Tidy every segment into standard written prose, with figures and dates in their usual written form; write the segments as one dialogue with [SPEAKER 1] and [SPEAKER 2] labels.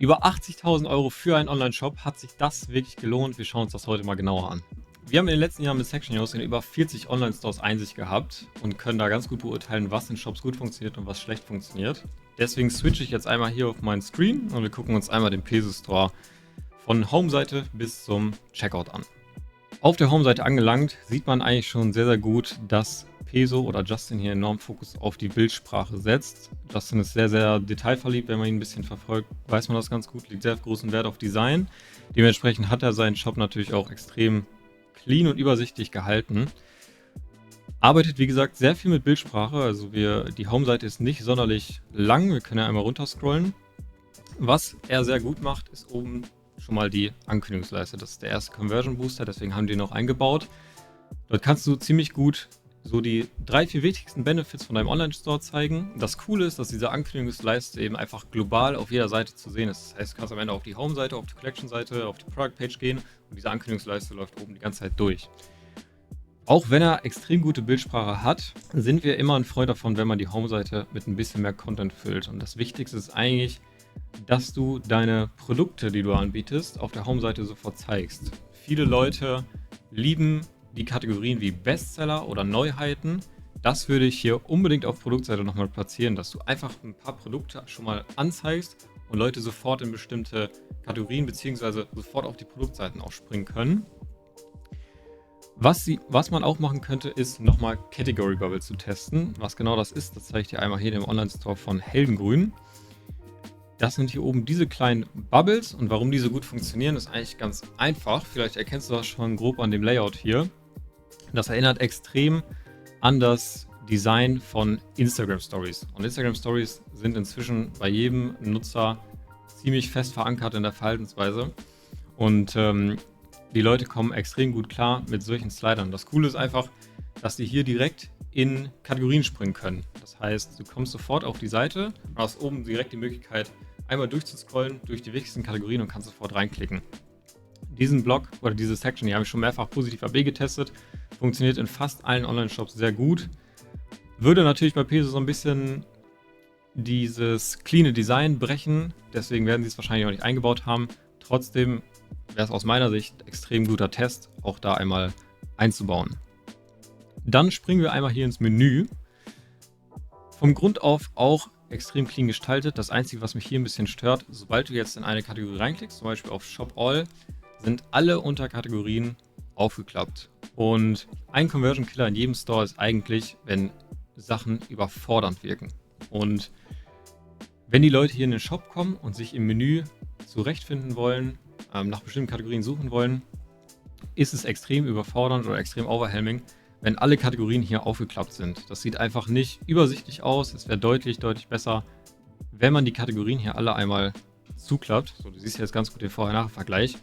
[SPEAKER 1] Über 80.000 € für einen Online-Shop. Hat sich das wirklich gelohnt? Wir schauen uns das heute mal genauer an. Wir haben in den letzten Jahren mit Sectionheroes in über 40 Online-Stores Einsicht gehabt und können da ganz gut beurteilen, was in Shops gut funktioniert und was schlecht funktioniert. Deswegen switche ich jetzt einmal hier auf meinen Screen und wir gucken uns einmal den PESO Store von Home-Seite bis zum Checkout an. Auf der Home-Seite angelangt, sieht man eigentlich schon sehr, sehr gut, dass PESO oder Justin hier enorm Fokus auf die Bildsprache setzt. Justin ist sehr, sehr detailverliebt, wenn man ihn ein bisschen verfolgt, weiß man das ganz gut, legt sehr großen Wert auf Design. Dementsprechend hat er seinen Shop natürlich auch extrem clean und übersichtlich gehalten. Arbeitet, wie gesagt, sehr viel mit Bildsprache, also die Home-Seite ist nicht sonderlich lang, wir können ja einmal runterscrollen. Was er sehr gut macht, ist oben schon mal die Ankündigungsleiste. Das ist der erste Conversion Booster, deswegen haben die ihn auch eingebaut. Dort kannst du ziemlich gut so die 3, 4 wichtigsten Benefits von deinem Online-Store zeigen. Das Coole ist, dass diese Ankündigungsleiste eben einfach global auf jeder Seite zu sehen ist. Das heißt, du kannst am Ende auf die Home-Seite, auf die Collection-Seite, auf die Product-Page gehen und diese Ankündigungsleiste läuft oben die ganze Zeit durch. Auch wenn er extrem gute Bildsprache hat, sind wir immer ein Freund davon, wenn man die Home-Seite mit ein bisschen mehr Content füllt. Und das Wichtigste ist eigentlich, dass du deine Produkte, die du anbietest, auf der Home-Seite sofort zeigst. Viele Leute lieben die Kategorien wie Bestseller oder Neuheiten. Das würde ich hier unbedingt auf Produktseite nochmal platzieren, dass du einfach ein paar Produkte schon mal anzeigst und Leute sofort in bestimmte Kategorien bzw. sofort auf die Produktseiten auch springen können. Was man auch machen könnte, ist nochmal Kategorie Bubble zu testen. Was genau das ist, das zeige ich dir einmal hier im Online-Store von Heldengrün. Das sind hier oben diese kleinen Bubbles und warum die so gut funktionieren, ist eigentlich ganz einfach. Vielleicht erkennst du das schon grob an dem Layout hier. Das erinnert extrem an das Design von Instagram Stories. Und Instagram Stories sind inzwischen bei jedem Nutzer ziemlich fest verankert in der Verhaltensweise. Und die Leute kommen extrem gut klar mit solchen Slidern. Das Coole ist einfach, dass die hier direkt in Kategorien springen können. Das heißt, du kommst sofort auf die Seite und hast oben direkt die Möglichkeit, einmal durchzuscrollen durch die wichtigsten Kategorien und kannst sofort reinklicken. Diesen Blog oder diese Section, die habe ich schon mehrfach positiv AB getestet, funktioniert in fast allen Online-Shops sehr gut. Würde natürlich bei PESO so ein bisschen dieses cleane Design brechen, deswegen werden sie es wahrscheinlich auch nicht eingebaut haben. Trotzdem wäre es aus meiner Sicht extrem guter Test, auch da einmal einzubauen. Dann springen wir einmal hier ins Menü. Vom Grund auf auch extrem clean gestaltet. Das Einzige, was mich hier ein bisschen stört, sobald du jetzt in eine Kategorie reinklickst, zum Beispiel auf Shop All, sind alle Unterkategorien aufgeklappt. Und ein Conversion Killer in jedem Store ist eigentlich, wenn Sachen überfordernd wirken. Und wenn die Leute hier in den Shop kommen und sich im Menü zurechtfinden wollen, nach bestimmten Kategorien suchen wollen, ist es extrem überfordernd oder extrem overwhelming, wenn alle Kategorien hier aufgeklappt sind. Das sieht einfach nicht übersichtlich aus. Es wäre deutlich, deutlich besser, wenn man die Kategorien hier alle einmal zuklappt. So, du siehst jetzt ganz gut den Vorher-Nachher-Vergleich.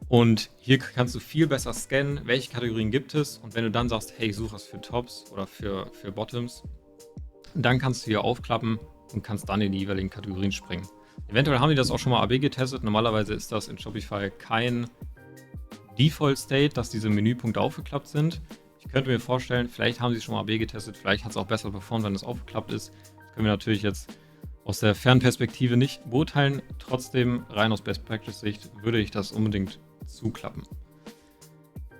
[SPEAKER 1] Und hier kannst du viel besser scannen, welche Kategorien gibt es. Und wenn du dann sagst, hey, ich suche was für Tops oder für Bottoms, dann kannst du hier aufklappen und kannst dann in die jeweiligen Kategorien springen. Eventuell haben die das auch schon mal AB getestet. Normalerweise ist das in Shopify kein Default State, dass diese Menüpunkte aufgeklappt sind. Ich könnte mir vorstellen, vielleicht haben sie es schon mal AB getestet, vielleicht hat es auch besser performt, wenn es aufgeklappt ist. Das können wir natürlich jetzt aus der Fernperspektive nicht beurteilen. Trotzdem, rein aus Best Practice Sicht, würde ich das unbedingt zuklappen.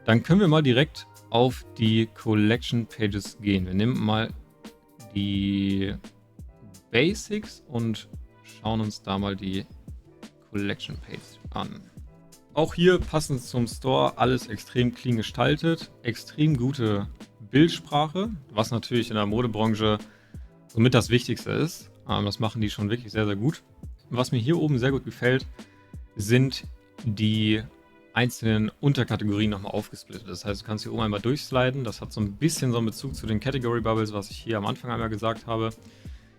[SPEAKER 1] Dann können wir mal direkt auf die Collection Pages gehen. Wir nehmen mal die Basics und schauen uns da mal die Collection Page an. Auch hier passend zum Store alles extrem clean gestaltet, extrem gute Bildsprache, was natürlich in der Modebranche somit das Wichtigste ist. Das machen die schon wirklich sehr, sehr gut. Was mir hier oben sehr gut gefällt, sind die einzelnen Unterkategorien nochmal aufgesplittet. Das heißt, du kannst hier oben einmal durchsliden. Das hat so ein bisschen so einen Bezug zu den Category Bubbles, was ich hier am Anfang einmal gesagt habe.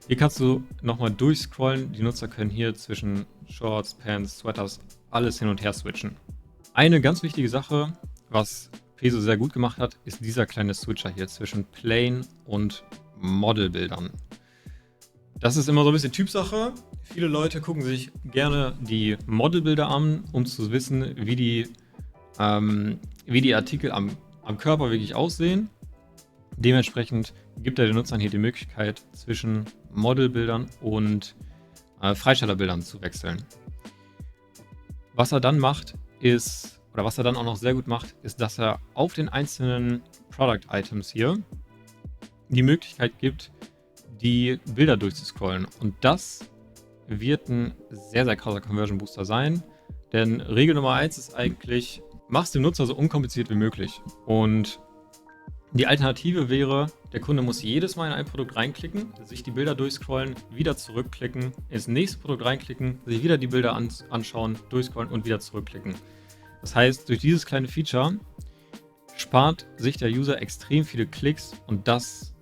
[SPEAKER 1] Hier kannst du nochmal durchscrollen. Die Nutzer können hier zwischen Shorts, Pants, Sweaters alles hin und her switchen. Eine ganz wichtige Sache, was PESO sehr gut gemacht hat, ist dieser kleine Switcher hier zwischen Plain und Modelbildern. Das ist immer so ein bisschen Typsache. Viele Leute gucken sich gerne die Modelbilder an, um zu wissen, wie die Artikel am Körper wirklich aussehen. Dementsprechend gibt er den Nutzern hier die Möglichkeit, zwischen Modelbildern und Freistellerbildern zu wechseln. Was er dann macht, ist, oder was er dann auch noch sehr gut macht, ist, dass er auf den einzelnen Product Items hier die Möglichkeit gibt, die Bilder durchzuscrollen. Und das wird ein sehr, sehr krasser Conversion Booster sein. Denn Regel Nummer 1 ist eigentlich, mach es dem Nutzer so unkompliziert wie möglich. Und die Alternative wäre, der Kunde muss jedes Mal in ein Produkt reinklicken, sich die Bilder durchscrollen, wieder zurückklicken, ins nächste Produkt reinklicken, sich wieder die Bilder anschauen, durchscrollen und wieder zurückklicken. Das heißt, durch dieses kleine Feature spart sich der User extrem viele Klicks und das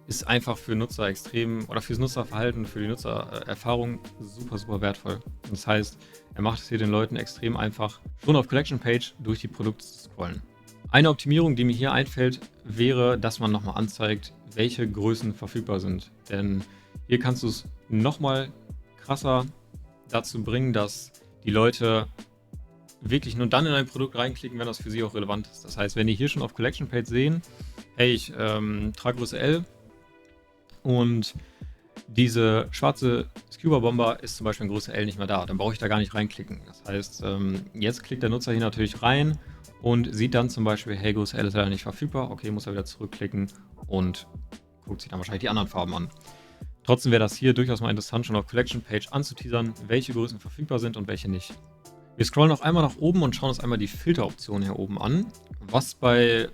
[SPEAKER 1] ist einfach für Nutzer extrem, oder fürs Nutzerverhalten, für die Nutzererfahrung super, super wertvoll. Das heißt, er macht es hier den Leuten extrem einfach, schon auf Collection Page durch die Produkte zu scrollen. Eine Optimierung, die mir hier einfällt, wäre, dass man nochmal anzeigt, welche Größen verfügbar sind. Denn hier kannst du es nochmal krasser dazu bringen, dass die Leute wirklich nur dann in ein Produkt reinklicken, wenn das für sie auch relevant ist. Das heißt, wenn die hier schon auf Collection Page sehen, hey, ich trage Größe L und diese schwarze Scuba Bomber ist zum Beispiel in Größe L nicht mehr da, dann brauche ich da gar nicht reinklicken. Das heißt, jetzt klickt der Nutzer hier natürlich rein und sieht dann zum Beispiel, hey, Größe L ist leider nicht verfügbar, okay, muss er wieder zurückklicken und guckt sich dann wahrscheinlich die anderen Farben an. Trotzdem wäre das hier durchaus mal interessant, schon auf Collection Page anzuteasern, welche Größen verfügbar sind und welche nicht. Wir scrollen noch einmal nach oben und schauen uns einmal die Filteroption hier oben an. Was bei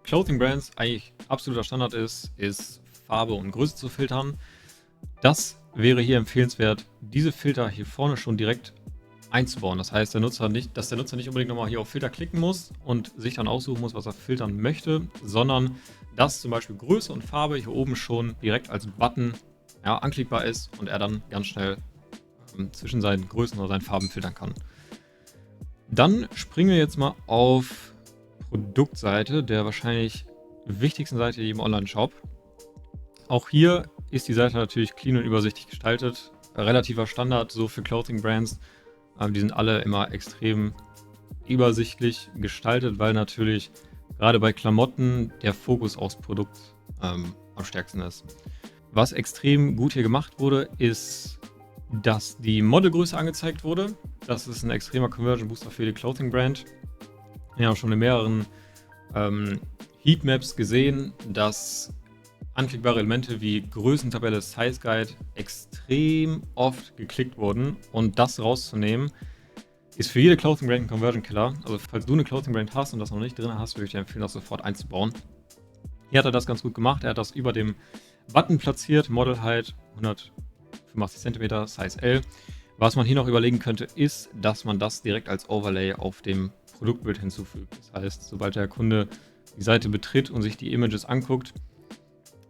[SPEAKER 1] Clothing Brands eigentlich absoluter Standard ist, ist Farbe und Größe zu filtern. Das wäre hier empfehlenswert, diese Filter hier vorne schon direkt einzubauen. Das heißt, dass der Nutzer nicht unbedingt nochmal hier auf Filter klicken muss und sich dann aussuchen muss, was er filtern möchte, sondern dass zum Beispiel Größe und Farbe hier oben schon direkt als Button anklickbar ist und er dann ganz schnell zwischen seinen Größen oder seinen Farben filtern kann. Dann springen wir jetzt mal auf Produktseite, der wahrscheinlich wichtigsten Seite im Online-Shop. Auch hier ist die Seite natürlich clean und übersichtlich gestaltet. Relativer Standard so für Clothing-Brands. Die sind alle immer extrem übersichtlich gestaltet, weil natürlich gerade bei Klamotten der Fokus aufs Produkt am stärksten ist. Was extrem gut hier gemacht wurde, ist, dass die Modelgröße angezeigt wurde. Das ist ein extremer Conversion Booster für die Clothing Brand. Wir haben schon in mehreren Heatmaps gesehen, dass anklickbare Elemente wie Größentabelle, Size Guide extrem oft geklickt wurden. Und das rauszunehmen, ist für jede Clothing Brand ein Conversion Killer. Also falls du eine Clothing Brand hast und das noch nicht drin hast, würde ich dir empfehlen, das sofort einzubauen. Hier hat er das ganz gut gemacht. Er hat das über dem Button platziert, Model Height 185 cm, Size L. Was man hier noch überlegen könnte, ist, dass man das direkt als Overlay auf dem Produktbild hinzufügt. Das heißt, sobald der Kunde die Seite betritt und sich die Images anguckt,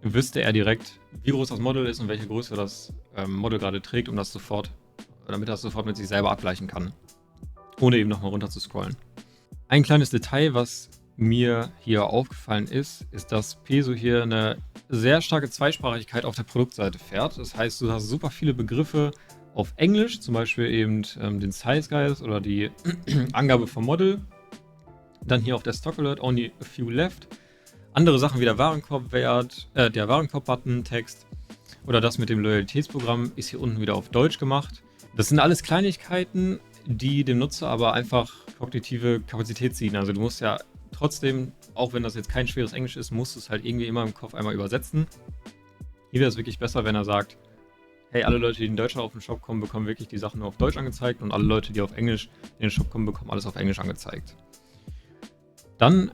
[SPEAKER 1] wüsste er direkt, wie groß das Model ist und welche Größe das Model gerade trägt, damit er das sofort mit sich selber abgleichen kann, ohne eben nochmal runter zu scrollen. Ein kleines Detail, was mir hier aufgefallen ist, dass Peso hier eine sehr starke Zweisprachigkeit auf der Produktseite fährt. Das heißt, du hast super viele Begriffe auf Englisch, zum Beispiel eben den Size Guide oder die Angabe vom Model. Dann hier auf der Stock Alert, only a few left. Andere Sachen wie der Warenkorb-Wert, der Warenkorb-Button, Text oder das mit dem Loyalitätsprogramm ist hier unten wieder auf Deutsch gemacht. Das sind alles Kleinigkeiten, die dem Nutzer aber einfach kognitive Kapazität ziehen. Also du musst ja trotzdem, auch wenn das jetzt kein schweres Englisch ist, musst du es halt irgendwie immer im Kopf einmal übersetzen. Hier wäre es wirklich besser, wenn er sagt, hey, alle Leute, die in Deutschland auf den Shop kommen, bekommen wirklich die Sachen nur auf Deutsch angezeigt und alle Leute, die auf Englisch in den Shop kommen, bekommen alles auf Englisch angezeigt. Dann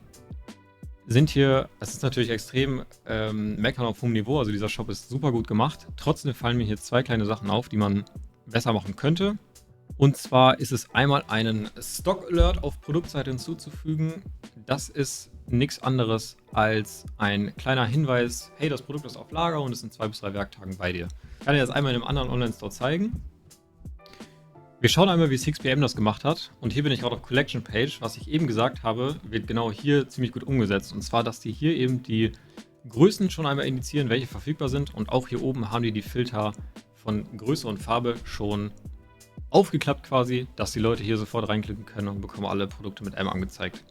[SPEAKER 1] sind hier, das ist natürlich extrem meckern auf hohem Niveau, also dieser Shop ist super gut gemacht. Trotzdem fallen mir hier zwei kleine Sachen auf, die man besser machen könnte. Und zwar ist es einmal einen Stock Alert auf Produktseite hinzuzufügen. Das ist nichts anderes als ein kleiner Hinweis, hey, das Produkt ist auf Lager und ist in 2 bis 3 Werktagen bei dir. Ich kann dir das einmal in einem anderen Online-Store zeigen. Wir schauen einmal, wie 6pm das gemacht hat. Und hier bin ich gerade auf Collection Page. Was ich eben gesagt habe, wird genau hier ziemlich gut umgesetzt. Und zwar, dass die hier eben die Größen schon einmal indizieren, welche verfügbar sind. Und auch hier oben haben die Filter von Größe und Farbe schon aufgeklappt quasi, dass die Leute hier sofort reinklicken können und bekommen alle Produkte mit M angezeigt.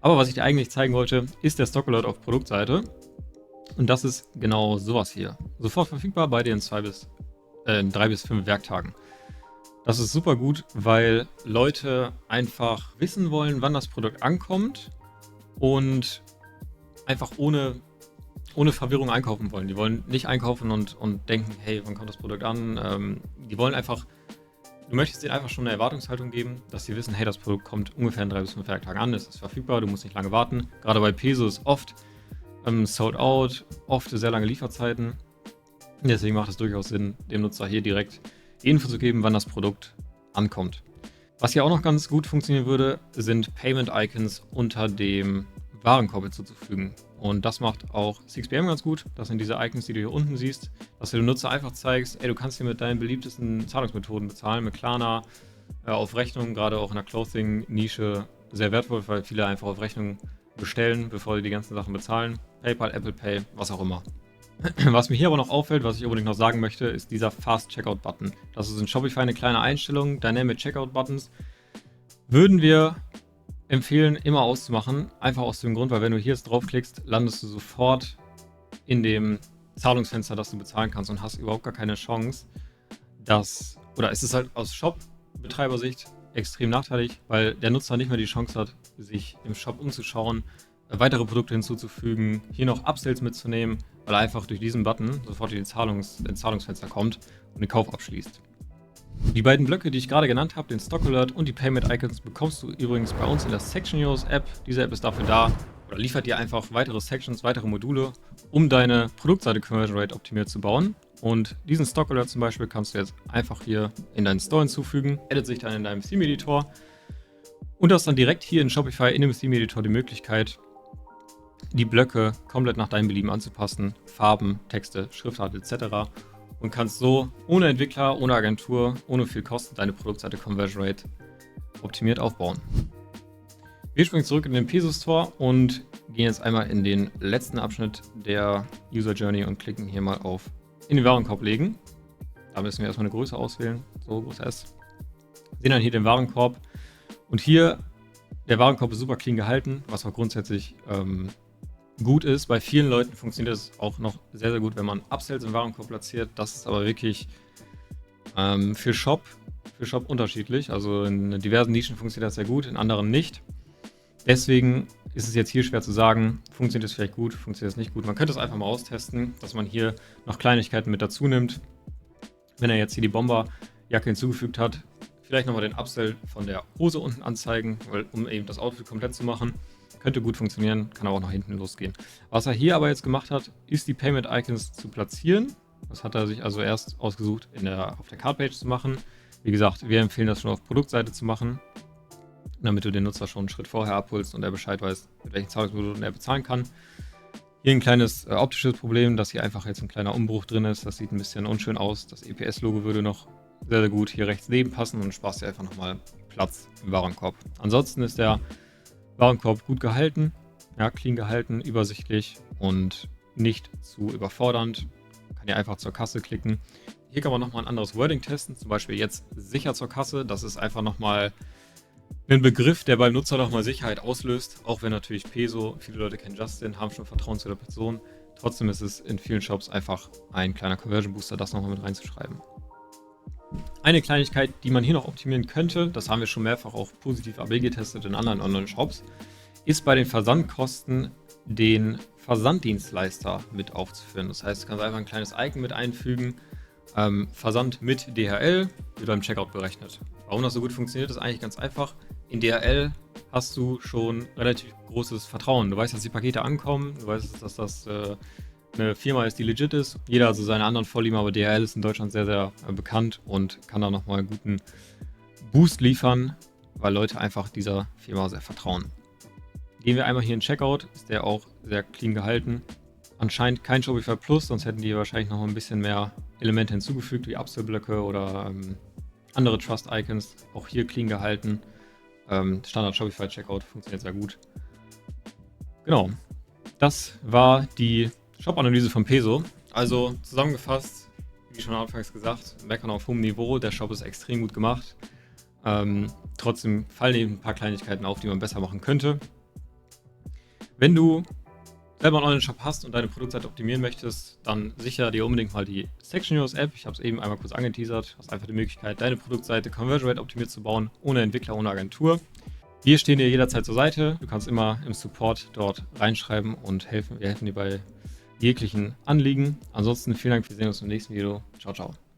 [SPEAKER 1] Aber was ich dir eigentlich zeigen wollte, ist der Stock Alert auf Produktseite. Und das ist genau sowas hier. Sofort verfügbar bei dir in 2 bis in 3 bis 5 Werktagen. Das ist super gut, weil Leute einfach wissen wollen, wann das Produkt ankommt und einfach ohne Verwirrung einkaufen wollen. Die wollen nicht einkaufen und denken, hey, wann kommt das Produkt an? Die wollen einfach, du möchtest ihnen einfach schon eine Erwartungshaltung geben, dass sie wissen, hey, das Produkt kommt ungefähr in 3 bis 5 Werktagen an, es ist verfügbar, du musst nicht lange warten. Gerade bei Peso ist oft sold out, oft sehr lange Lieferzeiten. Deswegen macht es durchaus Sinn, dem Nutzer hier direkt die Info zu geben, wann das Produkt ankommt. Was hier auch noch ganz gut funktionieren würde, sind Payment-Icons unter dem Warenkorb hinzuzufügen. Und das macht auch 6PM ganz gut. Das sind diese Icons, die du hier unten siehst, dass du dem Nutzer einfach zeigst, ey, du kannst hier mit deinen beliebtesten Zahlungsmethoden bezahlen, mit Klarna, auf Rechnung, gerade auch in der Clothing-Nische sehr wertvoll, weil viele einfach auf Rechnung bestellen, bevor sie die ganzen Sachen bezahlen. PayPal, Apple Pay, was auch immer. Was mir hier aber noch auffällt, was ich unbedingt noch sagen möchte, ist dieser Fast Checkout Button. Das ist in Shopify eine kleine Einstellung, Dynamic Checkout Buttons. Würden wir empfehlen, immer auszumachen. Einfach aus dem Grund, weil wenn du hier jetzt draufklickst, landest du sofort in dem Zahlungsfenster, das du bezahlen kannst und hast überhaupt gar keine Chance, oder es ist halt aus Shop-Betreibersicht extrem nachteilig, weil der Nutzer nicht mehr die Chance hat, sich im Shop umzuschauen, weitere Produkte hinzuzufügen, hier noch Upsells mitzunehmen, weil er einfach durch diesen Button sofort ins Zahlungsfenster kommt und den Kauf abschließt. Die beiden Blöcke, die ich gerade genannt habe, den Stock Alert und die Payment Icons, bekommst du übrigens bei uns in der Sectionheroes App. Diese App ist dafür da, oder liefert dir einfach weitere Sections, weitere Module, um deine Produktseite Conversion-Rate optimiert zu bauen. Und diesen Stock Alert zum Beispiel kannst du jetzt einfach hier in deinen Store hinzufügen, edit sich dann in deinem Theme Editor und hast dann direkt hier in Shopify in dem Theme Editor die Möglichkeit, die Blöcke komplett nach deinem Belieben anzupassen, Farben, Texte, Schriftart etc. und kannst so ohne Entwickler, ohne Agentur, ohne viel Kosten deine Produktseite Conversion Rate optimiert aufbauen. Wir springen zurück in den Peso Store und gehen jetzt einmal in den letzten Abschnitt der User Journey und klicken hier mal auf in den Warenkorb legen. Da müssen wir erstmal eine Größe auswählen, so groß S. Sehen dann hier den Warenkorb und hier, der Warenkorb ist super clean gehalten, was auch grundsätzlich gut ist. Bei vielen Leuten funktioniert es auch noch sehr, sehr gut, wenn man Upsells im Warenkorb platziert. Das ist aber wirklich für Shop unterschiedlich. Also in diversen Nischen funktioniert das sehr gut, in anderen nicht. Deswegen ist es jetzt hier schwer zu sagen, funktioniert es vielleicht gut, funktioniert es nicht gut. Man könnte es einfach mal austesten, dass man hier noch Kleinigkeiten mit dazu nimmt. Wenn er jetzt hier die Bomberjacke hinzugefügt hat, vielleicht nochmal den Upsell von der Hose unten anzeigen, um eben das Outfit komplett zu machen. Könnte gut funktionieren, kann aber auch nach hinten losgehen. Was er hier aber jetzt gemacht hat, ist die Payment Icons zu platzieren. Das hat er sich also erst ausgesucht, auf der Cardpage zu machen. Wie gesagt, wir empfehlen das schon auf Produktseite zu machen, damit du den Nutzer schon einen Schritt vorher abholst und er Bescheid weiß, mit welchen Zahlungsmethoden er bezahlen kann. Hier ein kleines optisches Problem, dass hier einfach jetzt ein kleiner Umbruch drin ist. Das sieht ein bisschen unschön aus. Das EPS-Logo würde noch sehr, sehr gut hier rechts neben passen und sparst dir einfach nochmal Platz im Warenkorb. Ansonsten ist der Warenkorb gut gehalten, ja, clean gehalten, übersichtlich und nicht zu überfordernd. Man kann hier einfach zur Kasse klicken. Hier kann man nochmal ein anderes Wording testen, zum Beispiel jetzt sicher zur Kasse. Das ist einfach nochmal ein Begriff, der beim Nutzer nochmal Sicherheit auslöst, auch wenn natürlich Peso, viele Leute kennen Justin, haben schon Vertrauen zu der Person. Trotzdem ist es in vielen Shops einfach ein kleiner Conversion Booster, das nochmal mit reinzuschreiben. Eine Kleinigkeit, die man hier noch optimieren könnte, das haben wir schon mehrfach auch positiv AB getestet in anderen Online-Shops, ist bei den Versandkosten den Versanddienstleister mit aufzuführen. Das heißt, du kannst einfach ein kleines Icon mit einfügen, Versand mit DHL wird beim Checkout berechnet. Warum das so gut funktioniert, ist eigentlich ganz einfach. In DHL hast du schon relativ großes Vertrauen. Du weißt, dass die Pakete ankommen, du weißt, dass das eine Firma ist, die legit ist. Jeder hat so seine anderen Vorlieben, aber DHL ist in Deutschland sehr, sehr bekannt und kann da nochmal einen guten Boost liefern, weil Leute einfach dieser Firma sehr vertrauen. Gehen wir einmal hier in Checkout, ist der auch sehr clean gehalten. Anscheinend kein Shopify Plus, sonst hätten die wahrscheinlich noch ein bisschen mehr Elemente hinzugefügt, wie Upsell-Blöcke oder andere Trust-Icons. Auch hier clean gehalten. Standard Shopify Checkout funktioniert sehr gut. Genau, das war die Shop-Analyse von Peso. Also zusammengefasst, wie schon anfangs gesagt, meckern auf hohem Niveau. Der Shop ist extrem gut gemacht. Trotzdem fallen eben ein paar Kleinigkeiten auf, die man besser machen könnte. Wenn du selber einen Online-Shop hast und deine Produktseite optimieren möchtest, dann sicher dir unbedingt mal die Sectionheroes App. Ich habe es eben einmal kurz angeteasert. Du hast einfach die Möglichkeit, deine Produktseite Conversion-Rate optimiert zu bauen, ohne Entwickler, ohne Agentur. Wir stehen dir jederzeit zur Seite. Du kannst immer im Support dort reinschreiben und wir helfen dir bei jeglichen Anliegen. Ansonsten vielen Dank, wir sehen uns im nächsten Video. Ciao, ciao.